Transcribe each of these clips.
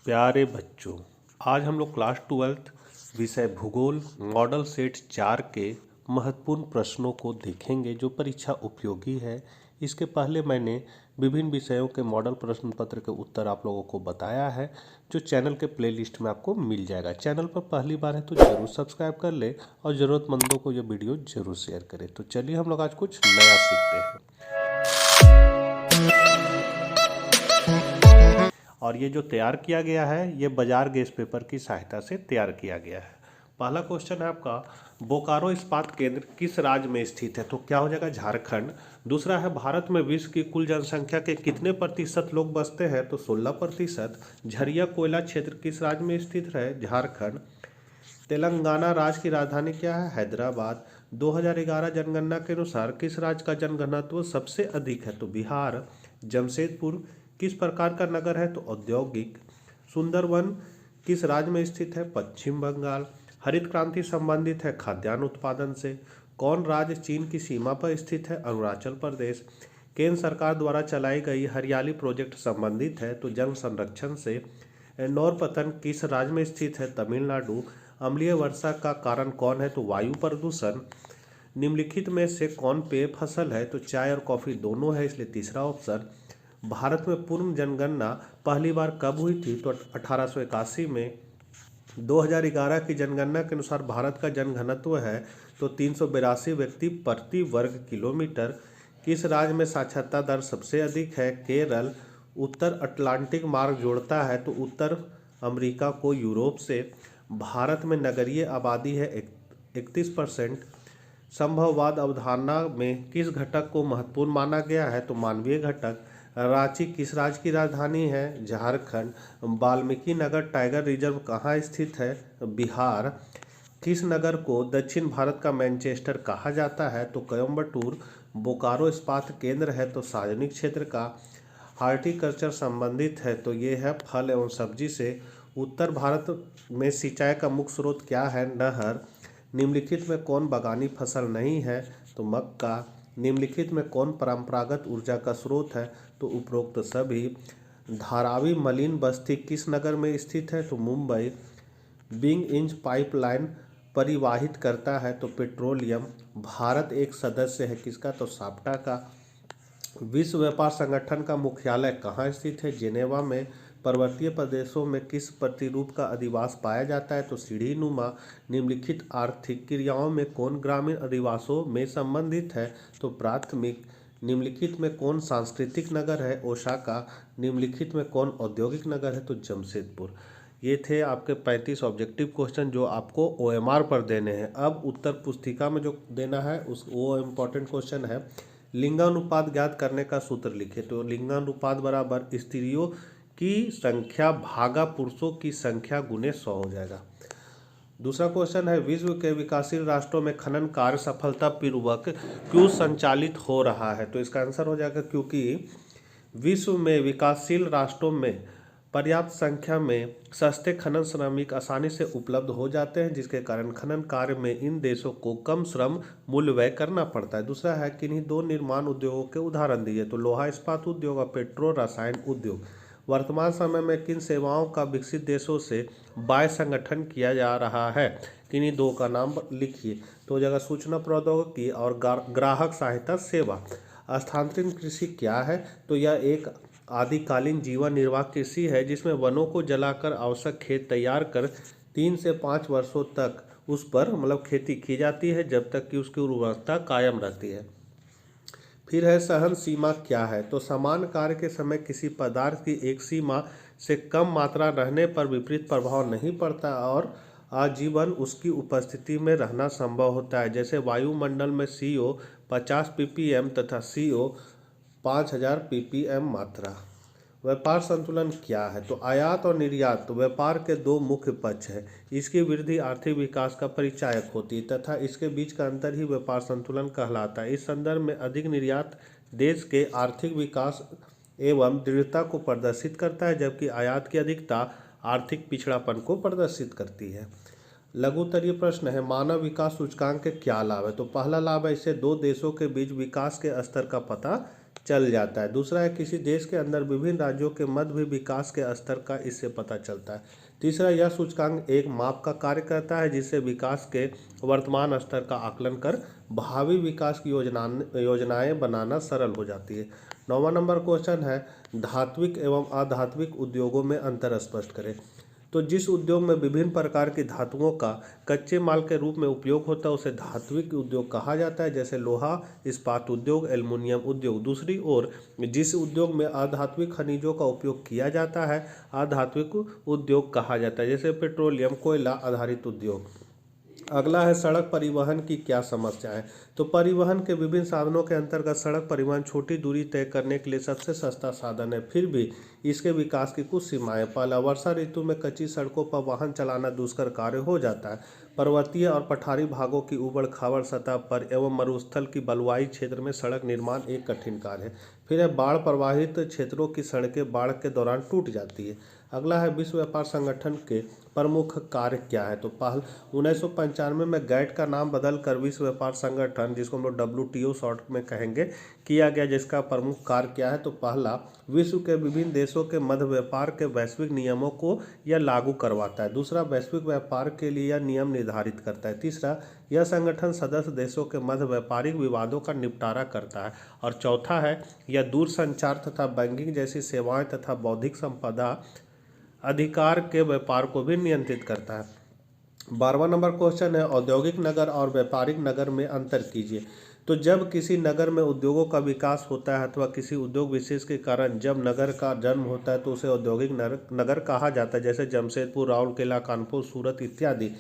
प्यारे बच्चों, आज हम लोग क्लास 12 विषय भूगोल मॉडल सेट 4 के महत्वपूर्ण प्रश्नों को देखेंगे जो परीक्षा उपयोगी है। इसके पहले मैंने विभिन्न विषयों के मॉडल प्रश्न पत्र के उत्तर आप लोगों को बताया है, जो चैनल के प्लेलिस्ट में आपको मिल जाएगा। चैनल पर पहली बार है तो जरूर सब्सक्राइब कर ले और ज़रूरतमंदों को यह वीडियो जरूर शेयर करें। तो चलिए हम लोग आज कुछ नया सीखते हैं। और ये जो तैयार किया गया है ये बाजार गैस पेपर की सहायता से तैयार किया गया है। पहला क्वेश्चन है आपका, बोकारो इस्पात केंद्र किस राज्य में स्थित है? तो क्या हो जाएगा? झारखंड। दूसरा है, भारत में विश्व की कुल जनसंख्या के कितने प्रतिशत लोग बसते हैं? तो 16%। झरिया कोयला क्षेत्र किस राज्य में स्थित है? झारखंड। तेलंगाना राज्य की राजधानी क्या है? हैदराबाद। 2011 जनगणना के अनुसार किस राज्य का जनघनत्व सबसे अधिक है? तो बिहार। जमशेदपुर किस प्रकार का नगर है? तो औद्योगिक। सुंदरवन किस राज्य में स्थित है? पश्चिम बंगाल। हरित क्रांति संबंधित है खाद्यान्न उत्पादन से। कौन राज्य चीन की सीमा पर स्थित है? अरुणाचल प्रदेश। केंद्र सरकार द्वारा चलाई गई हरियाली प्रोजेक्ट संबंधित है तो जल संरक्षण से। नौरपतन किस राज्य में स्थित है? तमिलनाडु। अम्लीय वर्षा का कारण कौन है? तो वायु प्रदूषण। निम्नलिखित में से कौन पेय फसल है? तो चाय और कॉफी दोनों है, इसलिए तीसरा ऑप्शन। भारत में पूर्ण जनगणना पहली बार कब हुई थी? तो 1881 में। 2011 की जनगणना के अनुसार भारत का जनघनत्व है तो 382 व्यक्ति प्रति वर्ग किलोमीटर। किस राज्य में साक्षरता दर सबसे अधिक है? केरल। उत्तर अटलांटिक मार्ग जोड़ता है तो उत्तर अमेरिका को यूरोप से। भारत में नगरीय आबादी है 31%। संभववाद अवधारणा में किस घटक को महत्वपूर्ण माना गया है? तो मानवीय घटक। रांची किस राज्य की राजधानी है? झारखंड। वाल्मीकि नगर टाइगर रिजर्व कहाँ स्थित है? बिहार। किस नगर को दक्षिण भारत का मैनचेस्टर कहा जाता है? तो कोयम्बटूर। बोकारो इस्पात केंद्र है तो सार्वजनिक क्षेत्र का। हार्टिकल्चर संबंधित है तो ये है फल एवं सब्जी से। उत्तर भारत में सिंचाई का मुख्य स्रोत क्या है? नहर। निम्नलिखित में कौन बागानी फसल नहीं है? तो मक्का। निम्नलिखित में कौन परंपरागत ऊर्जा का स्रोत है? तो उपरोक्त सभी। धारावी मलिन बस्ती किस नगर में स्थित है? तो मुंबई। बिंग इंच पाइपलाइन परिवाहित करता है तो पेट्रोलियम। भारत एक सदस्य है किसका? तो साप्टा का। विश्व व्यापार संगठन का मुख्यालय कहाँ स्थित है? जेनेवा में। पर्वतीय प्रदेशों में किस प्रतिरूप का अधिवास पाया जाता है? तो सीढ़ी नुमा। निम्नलिखित आर्थिक क्रियाओं में कौन ग्रामीण अधिवासों में संबंधित है? तो प्राथमिक। निम्नलिखित में कौन सांस्कृतिक नगर है? ओसाका। निम्नलिखित में कौन औद्योगिक नगर है? तो जमशेदपुर। ये थे आपके 35 ऑब्जेक्टिव क्वेश्चन जो आपको OMR पर देने हैं। अब उत्तर पुस्तिका में जो देना है वो इम्पोर्टेंट क्वेश्चन है। लिंगानुपात ज्ञात करने का सूत्र लिखे। तो लिंगानुपात बराबर स्त्रियों की संख्या भागा पुरुषों की संख्या गुने 100 हो जाएगा। दूसरा क्वेश्चन है, विश्व के विकासशील राष्ट्रों में खनन कार्य सफलतापूर्वक क्यों संचालित हो रहा है? तो इसका आंसर हो जाएगा क्योंकि विश्व में विकासशील राष्ट्रों में पर्याप्त संख्या में सस्ते खनन श्रमिक आसानी से उपलब्ध हो जाते हैं, जिसके कारण खनन कार्य में इन देशों को कम श्रम मूल्य व्यय करना पड़ता है। दूसरा है, किन्हीं दो निर्माण उद्योगों के उदाहरण दीजिए। तो लोहा इस्पात उद्योग और पेट्रो रसायन उद्योग। वर्तमान समय में किन सेवाओं का विकसित देशों से बाह्य संगठन किया जा रहा है? किन्हीं दो का नाम लिखिए। तो जगह सूचना प्रौद्योगिकी और ग्राहक सहायता सेवा। स्थानांतरित कृषि क्या है? तो यह एक आदिकालीन जीवन निर्वाह कृषि है जिसमें वनों को जलाकर आवश्यक खेत तैयार कर 3 से 5 वर्षों तक उस पर खेती की जाती है जब तक कि उसकी उर्वरता कायम रहती है। फिर है, सहन सीमा क्या है? तो समान कार्य के समय किसी पदार्थ की एक सीमा से कम मात्रा रहने पर विपरीत प्रभाव नहीं पड़ता और आजीवन उसकी उपस्थिति में रहना संभव होता है। जैसे वायुमंडल में CO 50 ppm तथा CO 5000 ppm मात्रा। व्यापार संतुलन क्या है? तो आयात और निर्यात तो व्यापार के दो मुख्य पक्ष हैं। इसकी वृद्धि आर्थिक विकास का परिचायक होती है तथा इसके बीच का अंतर ही व्यापार संतुलन कहलाता है। इस संदर्भ में अधिक निर्यात देश के आर्थिक विकास एवं दृढ़ता को प्रदर्शित करता है, जबकि आयात की अधिकता आर्थिक पिछड़ापन को प्रदर्शित करती है। लघुत्तरीय प्रश्न है, मानव विकास सूचकांक के क्या लाभ है? तो पहला लाभ है, इससे दो देशों के बीच विकास के स्तर का पता चल जाता है। दूसरा है किसी देश के अंदर विभिन्न राज्यों के मध्य भी विकास के स्तर का इससे पता चलता है। तीसरा, यह सूचकांक एक माप का कार्य करता है जिससे विकास के वर्तमान स्तर का आकलन कर भावी विकास की योजनाएं बनाना सरल हो जाती है। 9वां नंबर क्वेश्चन है धात्विक एवं अधात्विक उद्योगों में अंतर स्पष्ट करें। तो जिस उद्योग में विभिन्न प्रकार की धातुओं का कच्चे माल के रूप में उपयोग होता है उसे धात्विक उद्योग कहा जाता है, जैसे लोहा, इस्पात उद्योग, एल्युमिनियम उद्योग। दूसरी ओर जिस उद्योग में अधात्विक खनिजों का उपयोग किया जाता है अधात्विक उद्योग कहा जाता है, जैसे पेट्रोलियम, कोयला आधारित उद्योग। अगला है सड़क परिवहन की क्या समस्या है। तो परिवहन के विभिन्न साधनों के अंतर्गत सड़क परिवहन छोटी दूरी तय करने के लिए सबसे सस्ता साधन है, फिर भी इसके विकास की कुछ सीमाएं। पहला, वर्षा ऋतु में कच्ची सड़कों पर वाहन चलाना दुष्कर कार्य हो जाता है। पर्वतीय और पठारी भागों की उबड़ खाबड़ सतह पर एवं मरुस्थल की बलुआई क्षेत्र में सड़क निर्माण एक कठिन कार्य है। फिर है बाढ़ प्रभावित क्षेत्रों की सड़कें बाढ़ के दौरान टूट जाती है। अगला है विश्व व्यापार संगठन के प्रमुख कार्य क्या है। तो पहल 1995 में गैट का नाम बदलकर विश्व व्यापार संगठन, जिसको हम लोग WTO शॉर्ट में कहेंगे, किया गया, जिसका प्रमुख कार्य क्या है। तो पहला, विश्व के विभिन्न देशों के मध्य व्यापार के वैश्विक नियमों को यह लागू करवाता है। दूसरा, वैश्विक व्यापार के लिए यह नियम निर्धारित करता है। तीसरा, यह संगठन सदस्य देशों के मध्य व्यापारिक विवादों का निपटारा करता है। और चौथा है यह दूरसंचार तथा बैंकिंग जैसी सेवाएं तथा बौद्धिक संपदा अधिकार के व्यापार को भी नियंत्रित करता है। 12वां नंबर क्वेश्चन है औद्योगिक नगर और व्यापारिक नगर में अंतर कीजिए। तो जब किसी नगर में उद्योगों का विकास होता है अथवा किसी उद्योग विशेष के कारण जब नगर का जन्म होता है तो उसे औद्योगिक नगर कहा जाता है, जैसे जमशेदपुर, राउरकेला, कानपुर, सूरत इत्यादि।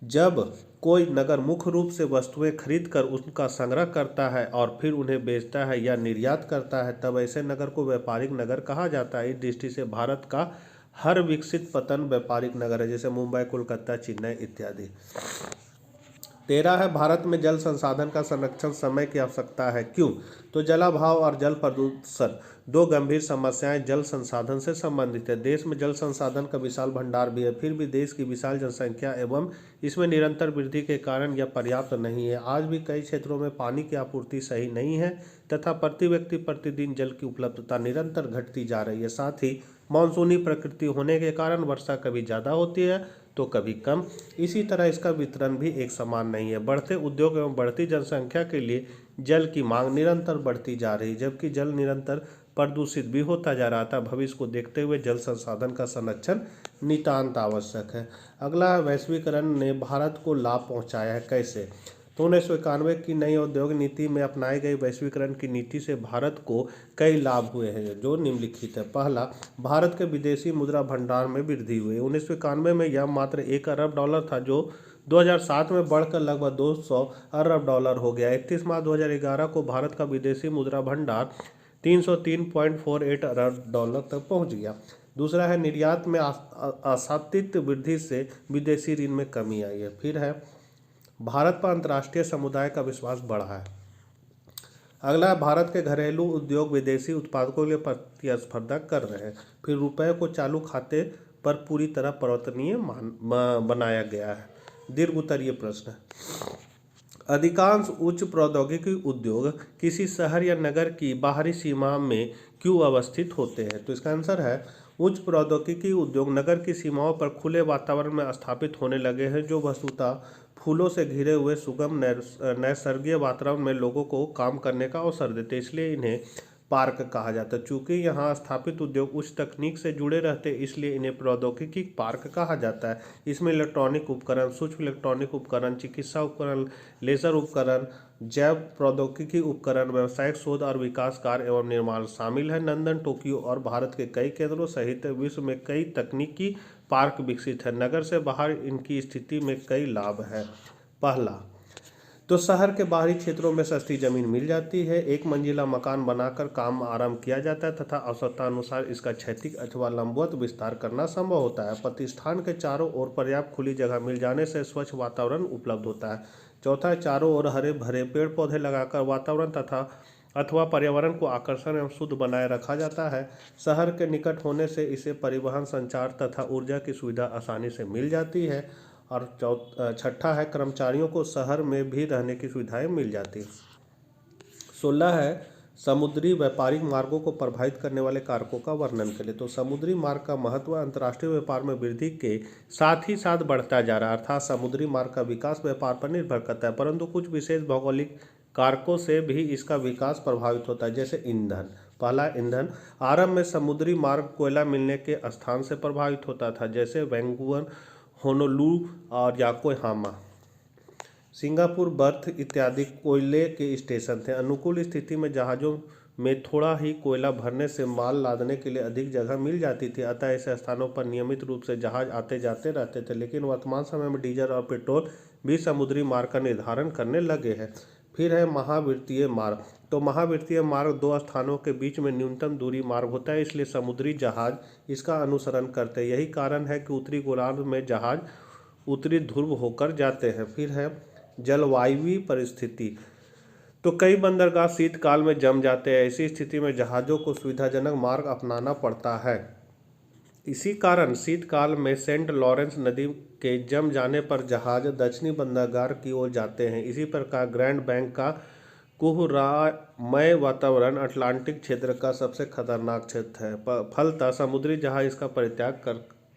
जब कोई नगर मुख्य रूप से वस्तुएं खरीद कर उनका संग्रह करता है और फिर उन्हें बेचता है या निर्यात करता है तब ऐसे नगर को व्यापारिक नगर कहा जाता है। इस दृष्टि से भारत का हर विकसित पतन व्यापारिक नगर है, जैसे मुंबई, कोलकाता, चेन्नई इत्यादि। 13 है भारत में जल संसाधन का संरक्षण समय की आवश्यकता है, क्यों। तो जलाभाव और जल प्रदूषण दो गंभीर समस्याएं जल संसाधन से संबंधित है। देश में जल संसाधन का विशाल भंडार भी है, फिर भी देश की विशाल जनसंख्या एवं इसमें निरंतर वृद्धि के कारण यह पर्याप्त नहीं है। आज भी कई क्षेत्रों में पानी की आपूर्ति सही नहीं है तथा प्रति व्यक्ति प्रतिदिन जल की उपलब्धता निरंतर घटती जा रही है। साथ ही मानसूनी प्रकृति होने के कारण वर्षा कभी ज़्यादा होती है तो कभी कम, इसी तरह इसका वितरण भी एक समान नहीं है। बढ़ते उद्योग एवं बढ़ती जनसंख्या के लिए जल की मांग निरंतर बढ़ती जा रही है, जबकि जल निरंतर प्रदूषित भी होता जा रहा था। भविष्य को देखते हुए जल संसाधन का संरक्षण नितांत आवश्यक है। अगला, वैश्वीकरण ने भारत को लाभ पहुंचाया है, कैसे। तो 1991 की नई औद्योगिक नीति में अपनाई गई वैश्वीकरण की नीति से भारत को कई लाभ हुए हैं जो निम्नलिखित है। पहला, भारत के विदेशी मुद्रा भंडार में वृद्धि हुई। 1991 में यह मात्र 1 अरब डॉलर था जो 2007 में बढ़कर लगभग 200 अरब डॉलर हो गया। 31 मार्च 2011 को भारत का विदेशी मुद्रा भंडार 303.48 अरब डॉलर तक पहुंच गया। दूसरा है निर्यात में आशातीत वृद्धि से विदेशी ऋण में कमी आई है। फिर है भारत पर अंतर्राष्ट्रीय समुदाय का विश्वास बढ़ा है। अगला है भारत के घरेलू उद्योग विदेशी उत्पादकों के लिए प्रतिस्पर्धा कर रहे हैं। फिर रुपए को चालू खाते पर पूरी तरह परिवर्तनीय बनाया गया है। दीर्घ उत्तरीय प्रश्न, अधिकांश उच्च प्रौद्योगिकी उद्योग किसी शहर या नगर की बाहरी सीमा में क्यों अवस्थित होते हैं। तो इसका आंसर है उच्च प्रौद्योगिकी उद्योग नगर की सीमाओं पर खुले वातावरण में स्थापित होने लगे हैं जो वस्तुतः फूलों से घिरे हुए सुगम नैसर्गिक वातावरण में लोगों को काम करने का अवसर देते, इसलिए इन्हें पार्क कहा जाता है। चूँकि यहाँ स्थापित उद्योग उच्च तकनीक से जुड़े रहते इसलिए इन्हें प्रौद्योगिकी पार्क कहा जाता है। इसमें इलेक्ट्रॉनिक उपकरण, सूक्ष्म इलेक्ट्रॉनिक उपकरण, चिकित्सा उपकरण, लेजर उपकरण, जैव प्रौद्योगिकी उपकरण, व्यावसायिक शोध और विकास कार्य एवं निर्माण शामिल है। लंदन, टोक्यो और भारत के कई केंद्रों सहित विश्व में कई तकनीकी पार्क विकसित है। नगर से बाहर इनकी स्थिति में कई लाभ है। पहला, तो शहर के बाहरी क्षेत्रों में सस्ती जमीन मिल जाती है, एक मंजिला मकान बनाकर काम आरंभ किया जाता है तथा आवश्यकतानुसार इसका क्षैतिज अथवा लंबवत विस्तार करना संभव होता है। प्रतिष्ठान के चारों ओर पर्याप्त खुली जगह मिल जाने से स्वच्छ वातावरण उपलब्ध होता है। चौथा, चारों ओर हरे भरे पेड़ पौधे लगाकर वातावरण अथवा पर्यावरण को आकर्षण एवं शुद्ध बनाए रखा जाता है। शहर के निकट होने से इसे परिवहन, संचार तथा ऊर्जा की सुविधा आसानी से मिल जाती है। और छठा है कर्मचारियों को शहर में भी रहने की सुविधाएं मिल जाती है। 16 है समुद्री व्यापारिक मार्गों को प्रभावित करने वाले कारकों का वर्णन करें। तो समुद्री मार्ग का महत्व अंतर्राष्ट्रीय व्यापार में वृद्धि के साथ ही साथ बढ़ता जा रहा है, अर्थात समुद्री मार्ग का विकास व्यापार पर निर्भर करता है, परंतु कुछ विशेष भौगोलिक कारकों से भी इसका विकास प्रभावित होता है, जैसे ईंधन। पहला, ईंधन। आरंभ में समुद्री मार्ग कोयला मिलने के स्थान से प्रभावित होता था, जैसे वैंकूवर, होनोलुलु और योकोहामा। सिंगापुर, बर्थ इत्यादि कोयले के स्टेशन थे। अनुकूल स्थिति में जहाज़ों में थोड़ा ही कोयला भरने से माल लादने के लिए अधिक जगह मिल जाती थी, अतः ऐसे स्थानों पर नियमित रूप से जहाज आते जाते रहते थे। लेकिन वर्तमान समय में डीजल और पेट्रोल भी समुद्री मार्ग का निर्धारण करने लगे हैं। फिर है महाविर्तीय मार्ग। तो महाविर्तीय मार्ग दो स्थानों के बीच में न्यूनतम दूरी मार्ग होता है, इसलिए समुद्री जहाज इसका अनुसरण करते हैं। यही कारण है कि उत्तरी गोलार्ध में जहाज उत्तरी ध्रुव होकर जाते हैं। फिर है जलवायुवी परिस्थिति। तो कई बंदरगाह शीतकाल में जम जाते हैं, ऐसी स्थिति में जहाज़ों को सुविधाजनक मार्ग अपनाना पड़ता है। इसी कारण शीतकाल में सेंट लॉरेंस नदी के जम जाने पर जहाज दक्षिणी बंदरगाह की ओर जाते हैं। इसी प्रकार ग्रैंड बैंक का कुहरामय वातावरण अटलांटिक क्षेत्र का सबसे खतरनाक क्षेत्र है, फलतः समुद्री जहाज इसका परित्याग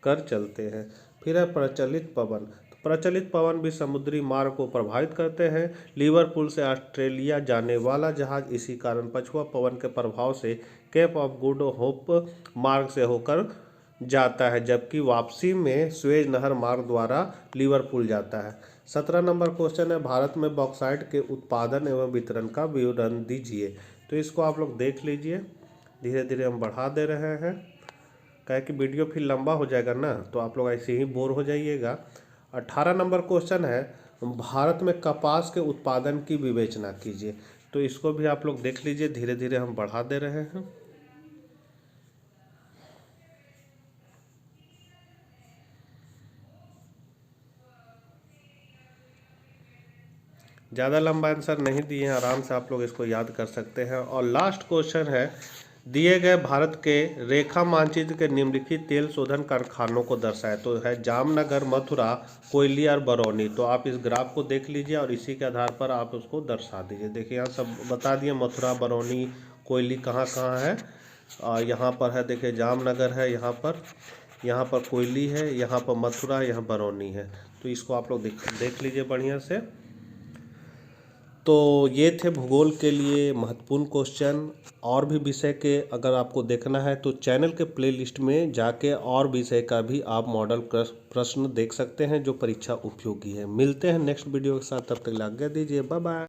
कर चलते हैं। फिर है प्रचलित पवन। प्रचलित पवन भी समुद्री मार्ग को प्रभावित करते हैं। लिवरपूल से ऑस्ट्रेलिया जाने वाला जहाज इसी कारण पछुआ पवन के प्रभाव से केप ऑफ गुड होप मार्ग से होकर जाता है, जबकि वापसी में सुएज नहर मार्ग द्वारा लिवरपूल जाता है। 17 नंबर क्वेश्चन है, भारत में बॉक्साइट के उत्पादन एवं वितरण का विवरण दीजिए। तो इसको आप लोग देख लीजिए, धीरे धीरे हम बढ़ा दे रहे हैं, क्या कि वीडियो फिर लंबा हो जाएगा ना, तो आप लोग ऐसे ही बोर हो जाइएगा। 18 नंबर क्वेश्चन है, भारत में कपास के उत्पादन की विवेचना कीजिए। तो इसको भी आप लोग देख लीजिए, धीरे धीरे हम बढ़ा दे रहे हैं। ज़्यादा लंबा आंसर नहीं दिए हैं, आराम से आप लोग इसको याद कर सकते हैं। और लास्ट क्वेश्चन है, दिए गए भारत के रेखा मानचित्र के निम्नलिखित तेल शोधन कारखानों को दर्शाए। तो है जामनगर, मथुरा, कोयली और बरौनी। तो आप इस ग्राफ को देख लीजिए और इसी के आधार पर आप उसको दर्शा दीजिए। देखिए यहाँ सब बता दिए, मथुरा, बरौनी, कोयली कहाँ कहाँ है। और यहाँ पर है, देखिए जामनगर है, यहाँ पर कोयली है, यहाँ पर मथुरा, यहाँ बरौनी है। तो इसको आप लोग देख लीजिए बढ़िया से। तो ये थे भूगोल के लिए महत्वपूर्ण क्वेश्चन। और भी विषय के अगर आपको देखना है तो चैनल के प्लेलिस्ट में जाके और विषय का भी आप मॉडल प्रश्न देख सकते हैं जो परीक्षा उपयोगी है। मिलते हैं नेक्स्ट वीडियो के साथ, तब तक आज्ञा दीजिए, बाय बाय।